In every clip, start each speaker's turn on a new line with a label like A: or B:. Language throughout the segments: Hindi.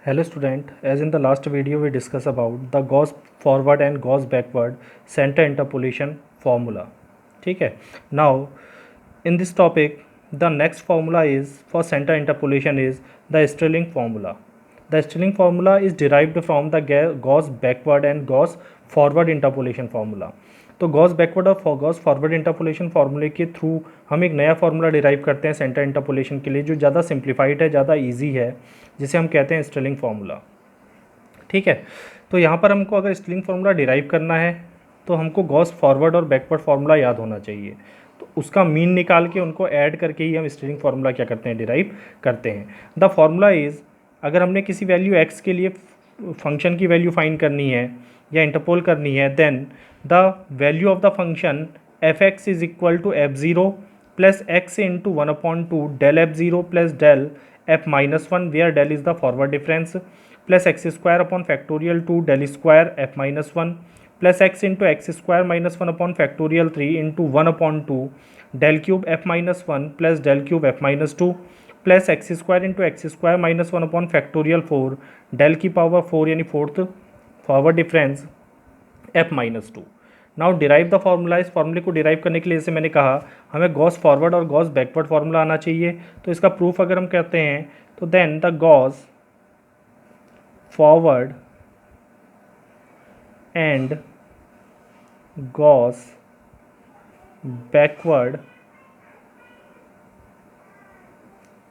A: Hello student, as in the last video we discussed about the Gauss forward and Gauss backward center interpolation formula. ठीक है. Now in this topic the next formula is for center interpolation is the Stirling formula. The Stirling formula is derived from the Gauss backward and Gauss forward interpolation formula. तो गॉस बैकवर्ड और गॉस फॉरवर्ड इंटरपोलेशन फार्मूले के थ्रू हम एक नया फार्मूला डिराइव करते हैं सेंटर इंटरपोलेशन के लिए, जो ज़्यादा सिंप्लीफाइड है, ज़्यादा इजी है, जिसे हम कहते हैं स्टिलिंग फार्मूला. ठीक है. तो यहाँ पर हमको अगर स्टिलिंग फार्मूला डिराइव करना है तो हमको गॉस फॉरवर्ड और बैकवर्ड फार्मूला याद होना चाहिए. तो उसका मीन निकाल के उनको ऐड करके ही हम स्टिलिंग फार्मूला क्या करते हैं, डिराइव करते हैं. द फार्मूला इज़, अगर हमने किसी वैल्यू x के लिए फंक्शन की वैल्यू फाइंड करनी है या इंटरपोल करनी है, then the value of the function f(x) is equal to f0 plus x into 1/2 del f0 plus del f-1 where del is the forward difference plus x square upon factorial 2 del square f-1 plus x into x square -1 upon factorial 3 into 1/2 del cube f-1 plus del cube f-2 plus x square into x square -1 upon factorial 4 del की पावर 4 यानी fourth forward difference f-2. Now derive the formula. इस फार्मूले को डिराइव करने के लिए, जैसे मैंने कहा, हमें गॉस फॉरवर्ड और गॉस बैकवर्ड फार्मूला आना चाहिए. तो इसका प्रूफ अगर हम कहते हैं तो then the Gauss forward and Gauss backward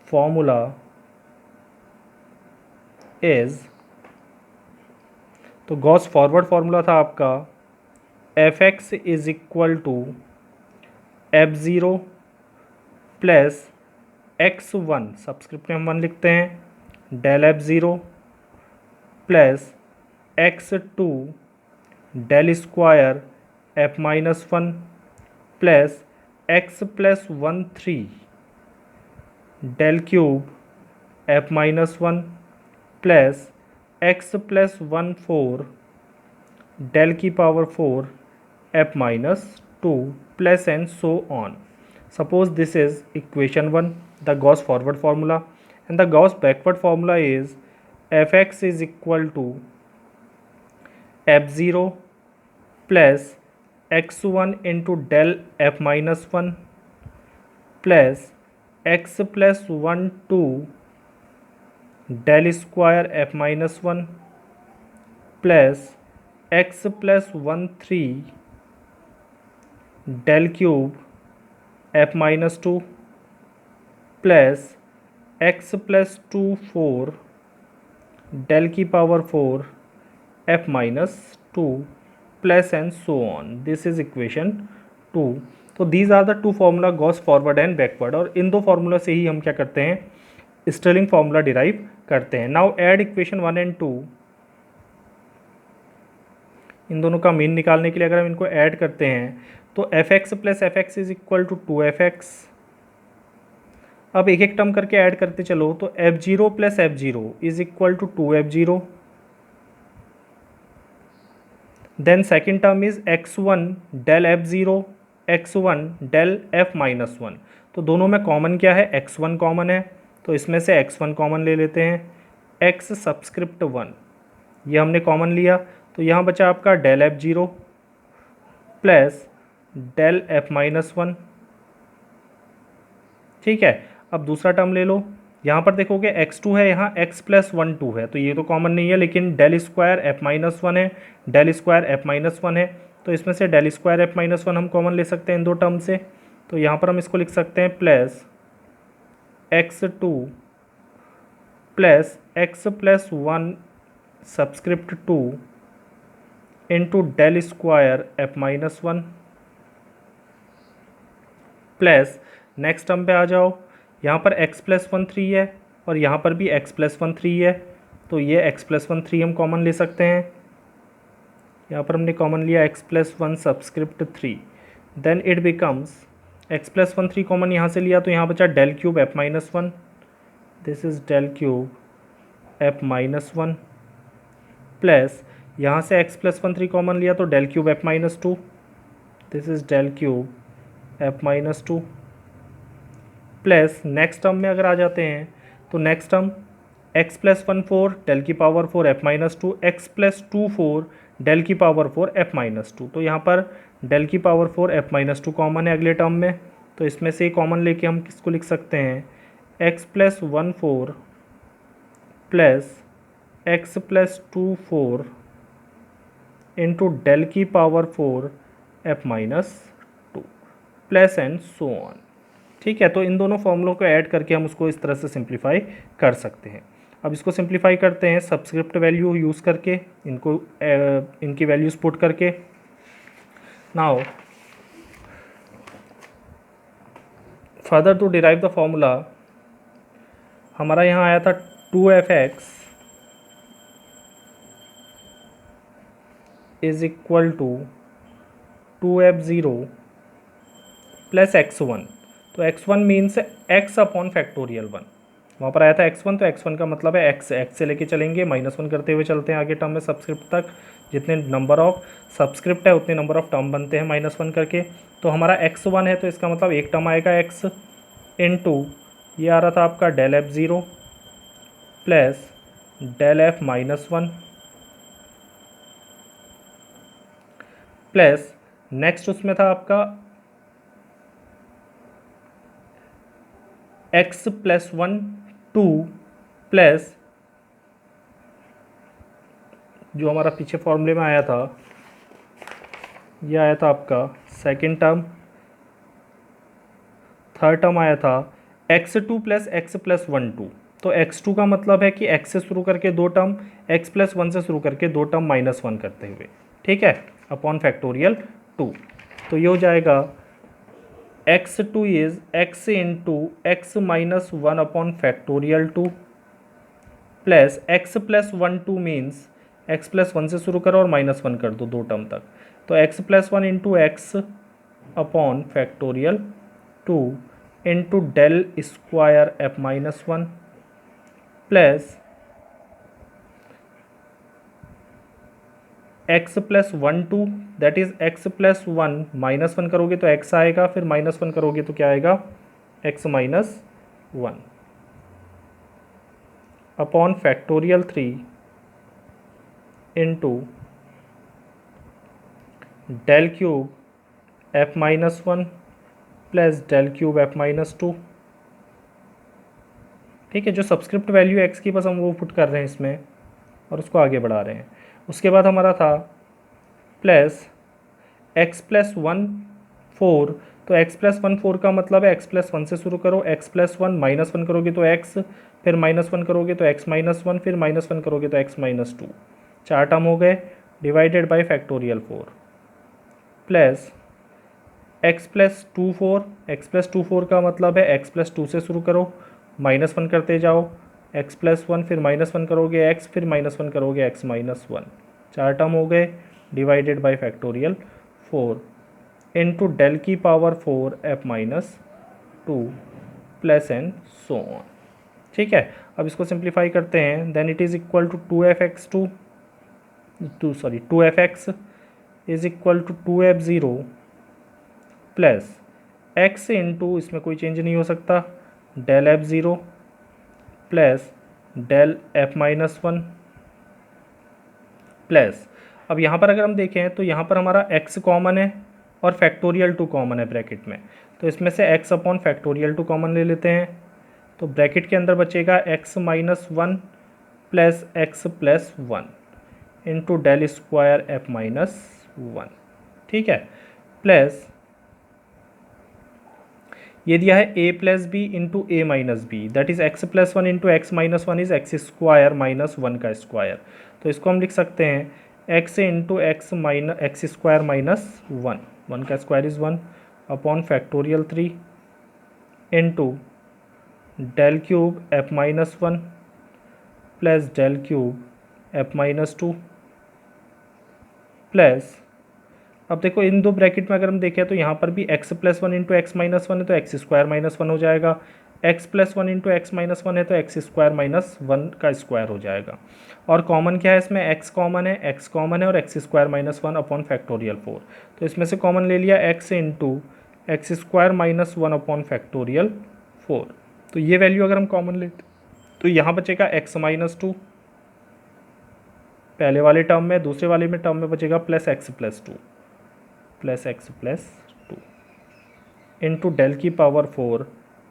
A: formula is, तो गॉस फॉरवर्ड फार्मूला था आपका f(x) is equal to f0 plus x1, subscript में हम 1 लिखते हैं, del f0 plus x2 del square f-1 plus x plus 1 3 del cube f-1 plus x plus 1 4 del की power 4 f-2 plus and so on. Suppose this is equation 1, the Gauss forward formula, and the Gauss backward formula is f(x) is equal to f0 plus x1 into del f-1 plus x plus 1 2 del square f-1 plus x plus 1 3 del cube f-2 plus x plus 2 4 del की power 4 f-2 plus and so on. This is equation 2. तो these are the two formula, Gauss forward and backward, और इन दो फार्मूला से ही हम क्या करते हैं, स्टिलिंग फार्मूला डिराइव करते हैं. Now add equation 1 and 2. इन दोनों का मीन निकालने के लिए अगर हम इनको ऐड करते हैं तो f(x) plus f(x) is equal to 2f(x). अब एक एक टर्म करके ऐड करते चलो, तो f0 plus f0 is equal to 2f0. Then second term is x1 del f0 x1 del f-1. तो दोनों में कॉमन क्या है, x1 कॉमन है, तो इसमें से x1 कॉमन ले लेते हैं. x सब्सक्रिप्ट 1 ये हमने कॉमन लिया, तो यहाँ बचा आपका del f0 plus del f-1. ठीक है. अब दूसरा टर्म ले लो. यहाँ पर देखोगे x2 है, यहाँ x प्लस 1 2 है, तो ये तो कॉमन नहीं है, लेकिन del स्क्वायर f-1 है, del स्क्वायर f-1 है, तो इसमें से del स्क्वायर f-1 हम कॉमन ले सकते हैं इन दो टर्म से. तो यहाँ पर हम इसको लिख सकते हैं plus x2 plus x plus 1 subscript 2 into del square f-1 plus next term पे आ जाओ. यहाँ पर x प्लस 1 3 है और यहाँ पर भी x प्लस 1 3 है, तो ये x प्लस 1 3 हम कॉमन ले सकते हैं. यहाँ पर हमने कॉमन लिया x plus 1 subscript 3. Then it becomes x plus 1 3 common यहाँ से लिया, तो यहाँ बचा del cube f-1. This is del cube f-1 plus यहाँ से x प्लस 1 3 कॉमन लिया, तो del cube f-2. This is del cube f-2 plus next term में अगर आ जाते हैं तो next term x plus 1 4 del की power 4 f minus 2, x plus 2 4 del की पावर 4 एफ माइनस 2। तो यहाँ पर डेल की पावर 4 एफ माइनस 2 कॉमन है अगले टर्म में, तो इसमें से कॉमन लेके हम किसको लिख सकते हैं, x plus 1 4 plus x plus 2 4 into del की power 4 f minus 2 plus and so on. ठीक है, तो इन दोनों फॉर्मूलों को ऐड करके हम उसको इस तरह से सिंप्लीफाई कर सकते हैं। अब इसको सिंप्लीफाई करते हैं सबस्क्रिप्ट वैल्यू यूज़ करके, इनको इनकी वैल्यूज़ पुट करके। Now further to derive the formula, हमारा यहाँ आया था 2f(x) is equal to 2f(0) plus x1। तो x1 means x upon factorial 1, वहाँ पर आया था x1, तो x1 का मतलब है x से लेके चलेंगे -1 करते हुए चलते हैं आगे टर्म में सब्सक्रिप्ट तक, जितने नंबर ऑफ सब्सक्रिप्ट है उतने नंबर ऑफ टर्म बनते हैं -1 करके। तो हमारा x1 है, तो इसका मतलब एक टर्म आएगा x इनटू ये आ रहा था आपका del f(0) plus del f-1 plus next उसमें था आपका x प्लस 1 2 प्लस जो हमारा पीछे फॉर्मूले में आया था, ये आया था आपका सेकेंड टर्म, थर्ड टर्म आया था x2 प्लस x प्लस 1 2। तो x2 का मतलब है कि x से शुरू करके दो टर्म, x प्लस 1 से शुरू करके दो टर्म -1 करते हुए, ठीक है, अपॉन फैक्टोरियल 2। तो ये हो जाएगा x2 is x into x minus 1 upon factorial 2 plus x plus 1 2 means x plus 1 से शुरू करो और -1 कर दो दो टर्म तक, तो x plus 1 into x upon factorial 2 into del square f-1 plus x plus 1 2 that is x plus 1 -1 करोगे तो x आएगा, फिर -1 करोगे तो क्या आएगा, x minus 1 upon factorial 3 into del cube f-1 plus del cube f-2। ठीक है, जो सब्सक्रिप्ट वैल्यू x की बस हम वो पुट कर रहे हैं इसमें और उसको आगे बढ़ा रहे हैं। उसके बाद हमारा था प्लस x प्लस 1 4, तो x प्लस 1 4 का मतलब है x प्लस 1 से शुरू करो, x प्लस 1 -1 करोगे तो x, फिर -1 करोगे तो x माइनस 1, फिर -1 करोगे तो x माइनस 2, चार टर्म हो गए, divided by factorial 4 plus x plus 2 4, x plus 2 4 का मतलब है x प्लस 2 से शुरू करो, -1 करते जाओ, x प्लस 1, फिर -1 करोगे x, फिर -1 करोगे x माइनस 1, चार टर्म हो गए, divided by factorial 4 into del की power 4 f-2 plus and so on. ठीक है, अब इसको सिंप्लीफाई करते हैं, then it is equal to 2f(x) is equal to 2f(0) plus x into, इसमें कोई चेंज नहीं हो सकता, del f(0) plus del f-1 plus, अब यहाँ पर अगर हम देखें तो यहाँ पर हमारा x कॉमन है और फैक्टोरियल 2 कॉमन है ब्रैकेट में, तो इसमें से x अपॉन फैक्टोरियल 2 कॉमन ले लेते हैं, तो ब्रैकेट के अंदर बचेगा x minus 1 plus x plus 1 into del square f-1। ठीक है, प्लस ये दिया है a plus B into A minus B, that is x plus 1 into x minus 1 is x square minus 1 का स्क्वायर, तो इसको हम लिख सकते हैं x into x minus x square minus 1 का square is 1 upon factorial 3 into del cube f-1 plus del cube f-2 plus, अब देखो इन दो ब्रैकेट में अगर हम देखें तो यहाँ पर भी x plus 1 into x minus 1 है तो एक्स स्क्वायर माइनस 1 हो जाएगा, x plus 1 into x minus 1 है तो एक्स स्क्वायर माइनस 1 का स्क्वायर हो जाएगा, और कॉमन क्या है इसमें, x कॉमन है और x square minus 1 upon factorial 4, तो इसमें से कॉमन ले लिया x into x square minus 1 upon factorial 4, तो ये वैल्यू अगर हम कॉमन लेते तो यहाँ बचेगा x माइनस टू पहले वाले टर्म में, दूसरे वाले में टर्म में बचेगा plus x plus two into del की power 4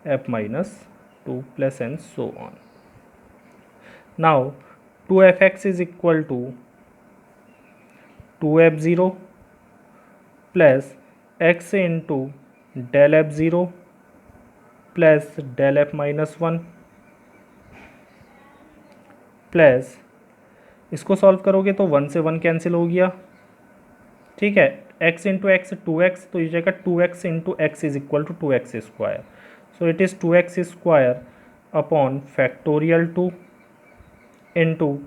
A: f minus two plus and so on. Now 2f(x) is equal to 2f0 plus x into del f0 plus del f minus 1 plus इसको सॉल्व करोगे तो 1 से 1 कैंसिल हो गया. ठीक है, x इंटू एक्स 2x, तो ये जाएगा 2x into x is equal to 2x square. So it is 2x square upon factorial 2 into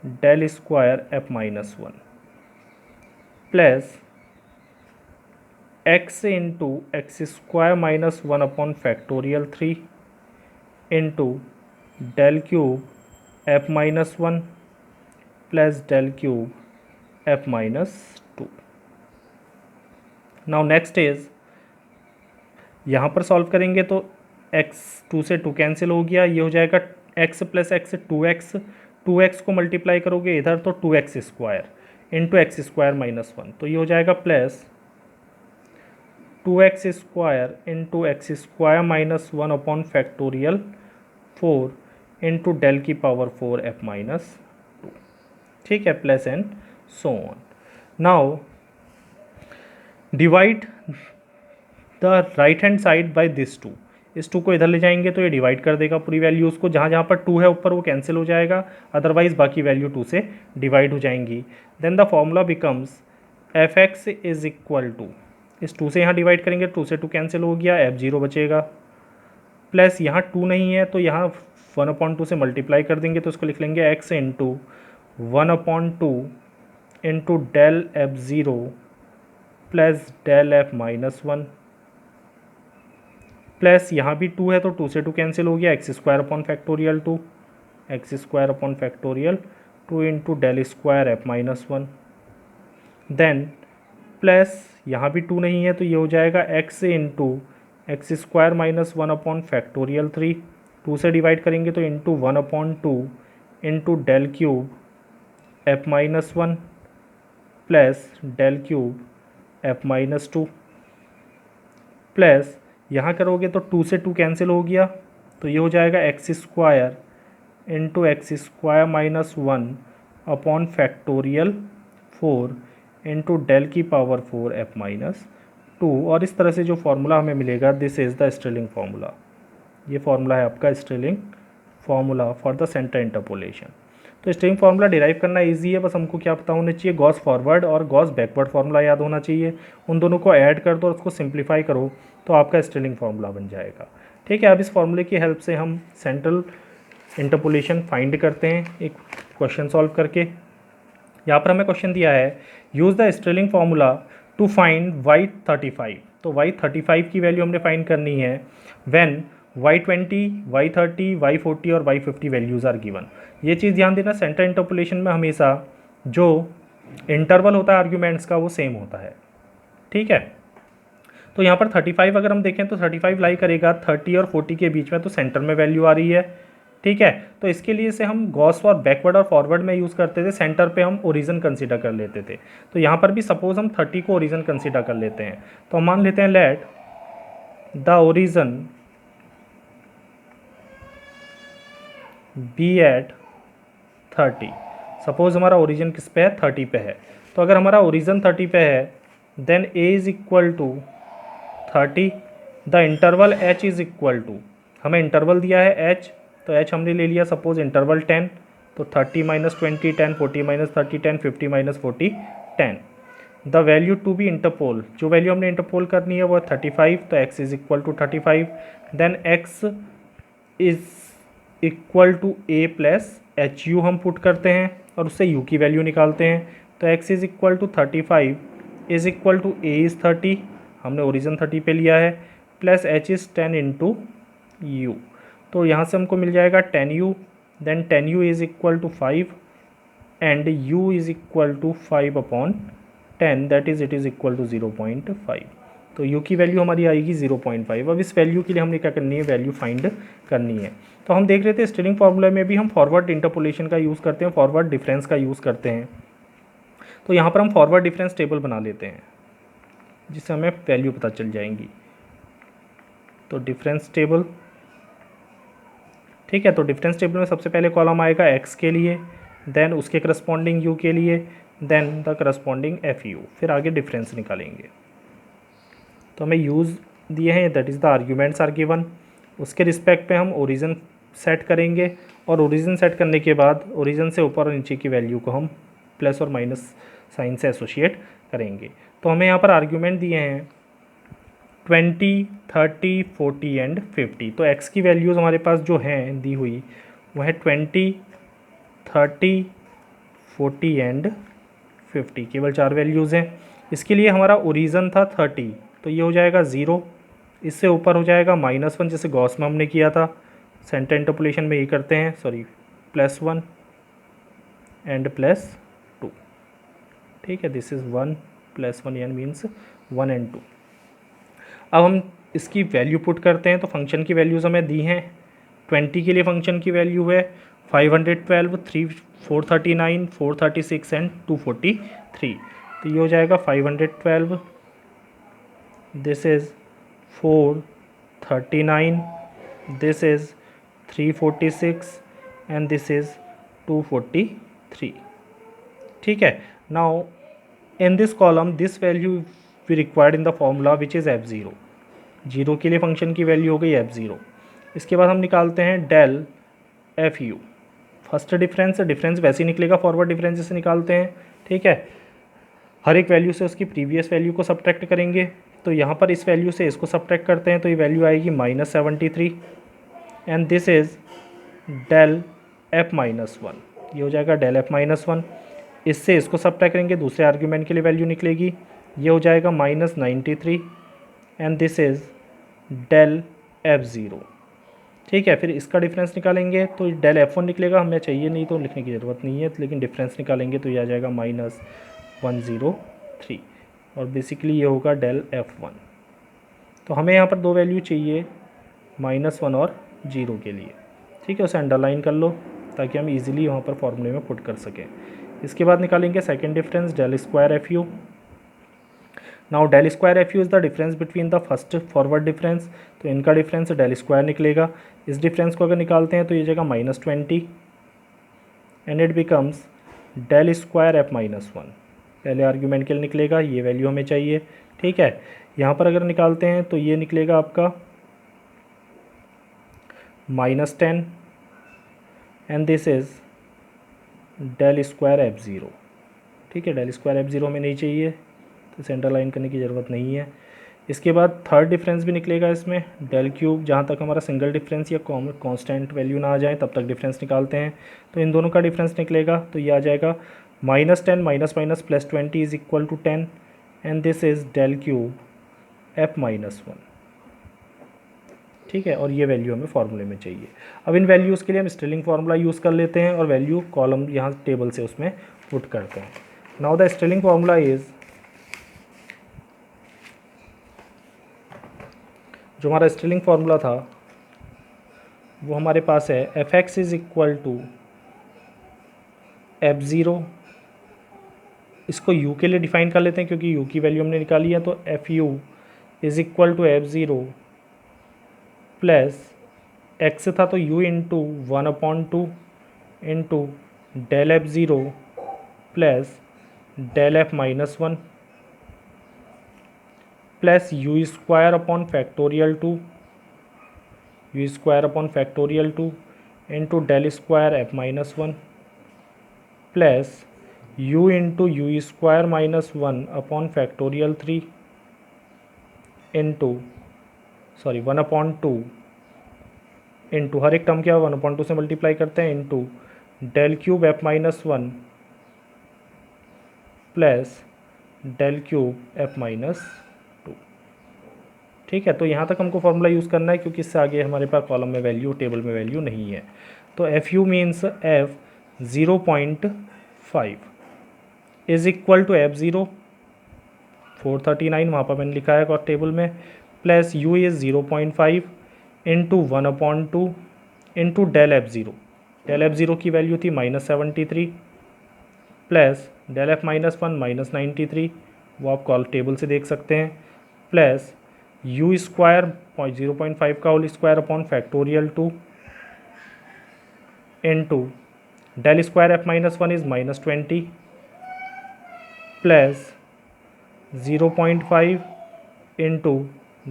A: del square f minus 1 plus x into x square minus 1 upon factorial 3 into del cube f minus 1 plus del cube f minus 2. Now next is यहाँ पर सॉल्व करेंगे तो x 2 से 2 कैंसिल हो गया, ये हो जाएगा x plus x 2x, 2x को मल्टीप्लाई करोगे इधर तो 2x square into x square minus 1, तो ये हो जाएगा plus 2x square into x square minus 1 upon factorial 4 into del की पावर 4 f माइनस 2. ठीक है, plus and so on. Now divide the right hand side by this 2. इस 2 को इधर ले जाएंगे तो ये डिवाइड कर देगा पूरी वैल्यूज़ को, जहाँ जहाँ पर 2 है ऊपर वो कैंसिल हो जाएगा, अदरवाइज बाकी वैल्यू 2 से डिवाइड हो जाएंगी. Then the formula becomes f(x) is equal to, इस 2 से यहाँ डिवाइड करेंगे, 2 से 2 कैंसिल हो गया, f0 बचेगा, प्लस यहाँ 2 नहीं है तो यहाँ 1/2 से मल्टीप्लाई कर देंगे, तो इसको लिख लेंगे x into 1/2 into del f0 plus del f minus 1 plus यहाँ भी 2 है तो 2 से 2 कैंसिल हो गया, x square upon factorial 2, x square upon factorial 2 into del square f minus 1. Then plus यहाँ भी 2 नहीं है तो ये हो जाएगा x into x square minus 1 upon factorial 3, 2 से डिवाइड करेंगे तो into 1/2 into del cube f minus 1 plus del cube f minus 2 plus यहाँ करोगे तो 2 से 2 कैंसिल हो गया, तो ये हो जाएगा x square into x square minus 1 upon factorial 4 into del की पावर 4 f माइनस 2. और इस तरह से जो फार्मूला हमें मिलेगा, this is the Stirling formula. ये फार्मूला है आपका Stirling formula for the centre interpolation. तो स्ट्रेलिंग फार्मूला डिराइव करना इजी है, बस हमको क्या पता होना चाहिए, गॉस फॉरवर्ड और गॉस बैकवर्ड फार्मूला याद होना चाहिए. उन दोनों को ऐड कर दो और उसको सिंप्लीफाई करो तो आपका स्ट्रेलिंग फार्मूला बन जाएगा. ठीक है, अब इस फार्मूले की हेल्प से हम सेंट्रल इंटरपोलेशन फाइंड करते हैं एक क्वेश्चन सॉल्व करके. यहाँ पर हमें क्वेश्चन दिया है, use the Stirling formula to find y35. तो y35 की वैल्यू हमने फाइंड करनी है व्हेन y20, y30, y40 और y50 वैल्यूज़ आर गिवन. ये चीज़ ध्यान देना, सेंटर इंटरपोलेशन में हमेशा जो इंटरवल होता है आर्ग्यूमेंट्स का वो सेम होता है. ठीक है, तो यहाँ पर 35 अगर हम देखें तो 35 लाई करेगा 30 और 40 के बीच में, तो सेंटर में वैल्यू आ रही है. ठीक है, तो इसके लिए से हम गॉस और बैकवर्ड और फॉरवर्ड में यूज़ करते थे, सेंटर पे हम ओरिजिन कंसीडर कर लेते थे. तो यहाँ पर भी सपोज हम 30 को ओरिजिन कंसीडर कर लेते हैं, तो हम मान लेते हैं let the origin be at 30. Suppose हमारा ओरिजिन किस पे है, 30 पे है. तो अगर हमारा ओरिजिन 30 पे है then a is equal to 30, the interval h is equal to, हमें इंटरवल दिया है h, तो h हमने ले लिया सपोज इंटरवल 10, तो 30 minus 20 10, 40 minus 30 10, 50 minus 40 10. The value to be interpolated, जो वैल्यू हमने इंटरपोल करनी है वो 35, तो x is equal to 35. Then x is equal to a plus H U हम पुट करते हैं और उससे u की वैल्यू निकालते हैं. तो x is equal to 35 is equal to a is 30, हमने ओरिजिन 30 पे लिया है, plus h is 10 into u. तो यहाँ से हमको मिल जाएगा 10u, then 10u is equal to 5 and u is equal to 5 upon 10, that is it is equal to 0.5. तो u की वैल्यू हमारी आएगी 0.5। अब इस वैल्यू के लिए हमने क्या करनी है, वैल्यू फाइंड करनी है। तो हम देख रहे थे स्टेलिंग फार्मूला में भी हम फॉरवर्ड इंटरपोलेशन का यूज़ करते हैं, फॉरवर्ड डिफरेंस का यूज़ करते हैं। तो यहाँ पर हम फॉरवर्ड डिफरेंस टेबल बना लेते हैं जिससे हमें वैल्यू पता चल जाएंगी। तो डिफरेंस टेबल, ठीक है। तो डिफरेंस टेबल में सबसे पहले कॉलम आएगा x के लिए, देन उसके करस्पॉन्डिंग u के लिए, देन द करस्पॉन्डिंग fu, फिर आगे डिफरेंस निकालेंगे। तो हमें यूज़ दिए हैं, that is the arguments are given. उसके रिस्पेक्ट पे हम ओरिजिन सेट करेंगे और ओरिजिन सेट करने के बाद ओरिजिन से ऊपर और नीचे की वैल्यू को हम प्लस और माइनस साइन से एसोशिएट करेंगे। तो हमें यहाँ पर आर्ग्यूमेंट दिए हैं 20, 30, 40 एंड 50। तो x की वैल्यूज़ हमारे पास जो हैं दी हुई वो है 20, 30, 40 एंड 50, केवल 4 वैल्यूज़ हैं। इसके लिए हमारा ओरिजिन था 30, तो ये हो जाएगा 0, इससे ऊपर हो जाएगा -1 जैसे गॉस में हमने किया था, सेंटर इंटरपोलेशन में ये करते हैं, सॉरी +1 एंड +2, ठीक है। This is 1 +1 n means 1 and 2। अब हम इसकी वैल्यू पुट करते हैं। तो फंक्शन की वैल्यूज़ हमें दी हैं। 20 के लिए फंक्शन की वैल्यू है 512, 439, 436 एंड 243। तो ये हो जाएगा 512, this is 439, this is 346 and this is 243, ठीक है। Now in this column this value we required in the formula which is f0। 0 के लिए फंक्शन की वैल्यू हो गई f0। इसके बाद हम निकालते हैं डेल fu। फर्स्ट डिफरेंस वैसे ही निकलेगा फॉरवर्ड डिफरेंस जैसे निकालते हैं, ठीक है। हर एक वैल्यू से उसकी प्रीवियस वैल्यू को सब्ट्रैक्ट करेंगे। तो यहाँ पर इस वैल्यू से इसको सब्ट्रैक्ट करते हैं तो ये वैल्यू आएगी -73 and this is del f-1, ये हो जाएगा डेल f-1। इससे इसको सब्ट्रैक्ट करेंगे, दूसरे आर्ग्यूमेंट के लिए वैल्यू निकलेगी, ये हो जाएगा -93 and this is del f0, ठीक है। फिर इसका डिफरेंस निकालेंगे तो डेल f1 निकलेगा, हमें चाहिए नहीं तो लिखने की ज़रूरत नहीं है, लेकिन डिफरेंस निकालेंगे तो ये आ जाएगा -103 और बेसिकली ये होगा डेल f1। तो हमें यहाँ पर दो वैल्यू चाहिए, -1 और 0 के लिए, ठीक है। उसे अंडरलाइन कर लो ताकि हम इजीली वहाँ पर फॉर्मूले में पुट कर सकें। इसके बाद निकालेंगे second difference del square fu। Now del square fu is the difference between the first forward difference. तो इनका डिफरेंस डेल स्क्वायर निकलेगा। इस डिफरेंस को अगर निकालते हैं तो ये जगह -20 and it becomes del square f-1। पहले आर्ग्यूमेंट के लिए निकलेगा, ये वैल्यू हमें चाहिए, ठीक है। यहाँ पर अगर निकालते हैं तो ये निकलेगा आपका -10 and this is del square f0, ठीक है। डेल स्क्वायर f0 हमें नहीं चाहिए तो सेंटर लाइन करने की ज़रूरत नहीं है। इसके बाद थर्ड डिफरेंस भी निकलेगा इसमें, डेल क्यूब, जहाँ तक हमारा सिंगल डिफरेंस या कांस्टेंट वैल्यू ना आ जाए तब तक डिफरेंस निकालते हैं। तो इन दोनों का डिफरेंस निकलेगा तो ये आ जाएगा -10 minus +20 is equal to 10 and this is del cube f-1, ठीक है। और ये वैल्यू हमें फार्मूले में चाहिए। अब इन वैल्यूज़ के लिए हम स्टेलिंग फार्मूला यूज़ कर लेते हैं और वैल्यू कॉलम यहाँ टेबल से उसमें पुट करते हैं। Now the Stirling formula is, जो हमारा स्टेलिंग फार्मूला था वो हमारे पास है f(x) is equal to f0। इसको u के लिए डिफाइन कर लेते हैं क्योंकि u की वैल्यू हमने निकाली है। तो fu is equal to f0 plus x था तो u into 1/2 into del f0 plus del f-1 plus u square upon factorial 2 into del square f-1 plus u into u square -1 upon factorial 3 into 1/2 into हर एक टर्म क्या 1/2 से मल्टीप्लाई करते हैं into del cube f-1 plus del cube f-2, ठीक है। तो यहाँ तक हमको फार्मूला यूज़ करना है क्योंकि इससे आगे हमारे पास कॉलम में वैल्यू, टेबल में वैल्यू नहीं है। तो fu means f 0.5 is equal to f0 439 वहाँ पर मैंने लिखा है और टेबल में, plus u is 0.5 into 1/2 into del F0। Del F0 की वैल्यू थी -73 प्लस डेल F -1 -93, वो आप कॉल टेबल से देख सकते हैं, प्लस u स्क्वायर 0.5 का whole square upon factorial 2 into del square F -1 is -20 plus 0.5 into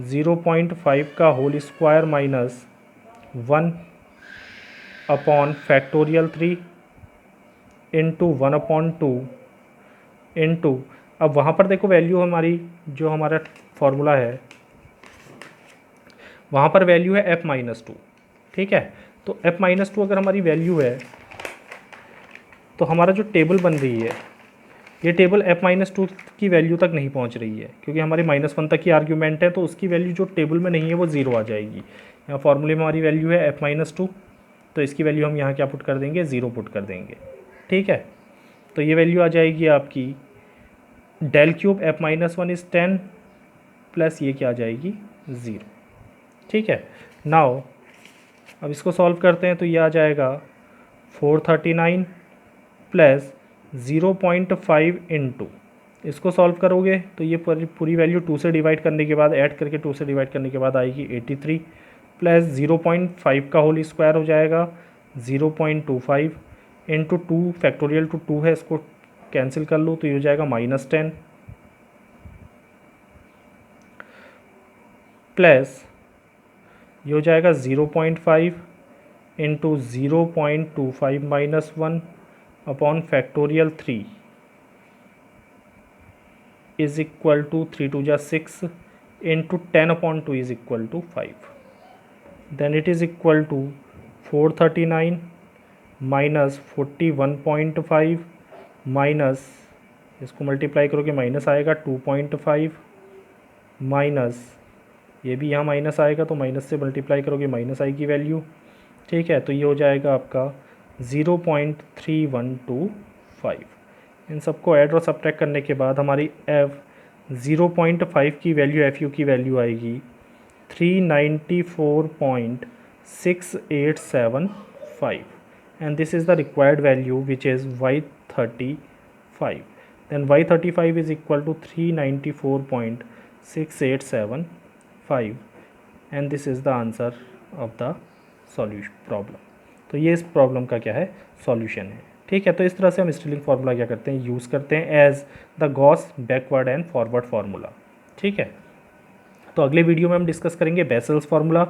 A: 0.5 का whole square -1 upon factorial 3 into 1/2 into, अब वहाँ पर देखो वैल्यू हमारी, जो हमारा फॉर्मूला है वहाँ पर वैल्यू है F -2, ठीक है। तो F -2 अगर हमारी वैल्यू है तो हमारा जो टेबल बन रही है ये टेबल F -2 की वैल्यू तक नहीं पहुंच रही है, क्योंकि हमारी -1 तक की आर्ग्यूमेंट है, तो उसकी वैल्यू जो टेबल में नहीं है वो 0 आ जाएगी। यहाँ फॉर्मूले में हमारी वैल्यू है F -2, तो इसकी वैल्यू हम यहाँ क्या पुट कर देंगे, 0 पुट कर देंगे, ठीक है। तो ये वैल्यू आ जाएगी आपकी del cube F -1 is 10 plus ये क्या आ जाएगी 0, ठीक है। नाउ अब इसको सॉल्व करते हैं तो ये आ जाएगा 439 प्लस 0.5 इंटू, इसको सॉल्व करोगे तो ये पूरी वैल्यू 2 से डिवाइड करने के बाद, ऐड करके 2 से डिवाइड करने के बाद आएगी 83 प्लस 0.5 का होल स्क्वायर हो जाएगा 0.25 इंटू 2 फैक्टोरियल टू 2 है, इसको कैंसिल कर लो तो ये हो जाएगा -10 प्लस ये हो जाएगा 0.5 into 0.25 -1 upon factorial 3 is equal to 3 2 जा 6 into 10/2 is equal to 5, then it is equal to 439 minus 41.5 minus, इसको मल्टीप्लाई करोगे माइनस आएगा 2.5 माइनस, ये भी यहाँ माइनस आएगा तो माइनस से मल्टीप्लाई करोगे माइनस आएगी वैल्यू, ठीक है। तो ये हो जाएगा आपका 0.3125। इन सबको ऐड और सब्ट्रैक्ट करने के बाद हमारी F 0.5 की वैल्यू, FU की वैल्यू आएगी 394.6875 and this is the required value which is Y35, then Y35 is equal to 394.6875 and this is the answer of the solution problem। तो ये इस प्रॉब्लम का क्या है, सॉल्यूशन है, ठीक है। तो इस तरह से हम स्टिलिंग फार्मूला क्या करते हैं, यूज़ करते हैं as the Gauss backward and forward formula, ठीक है। तो अगले वीडियो में हम डिस्कस करेंगे Bessel's formula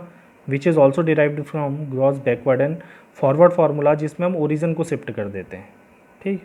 A: which is also derived from Gauss backward and forward formula, जिसमें हम ओरिजिन को शिफ्ट कर देते हैं, ठीक।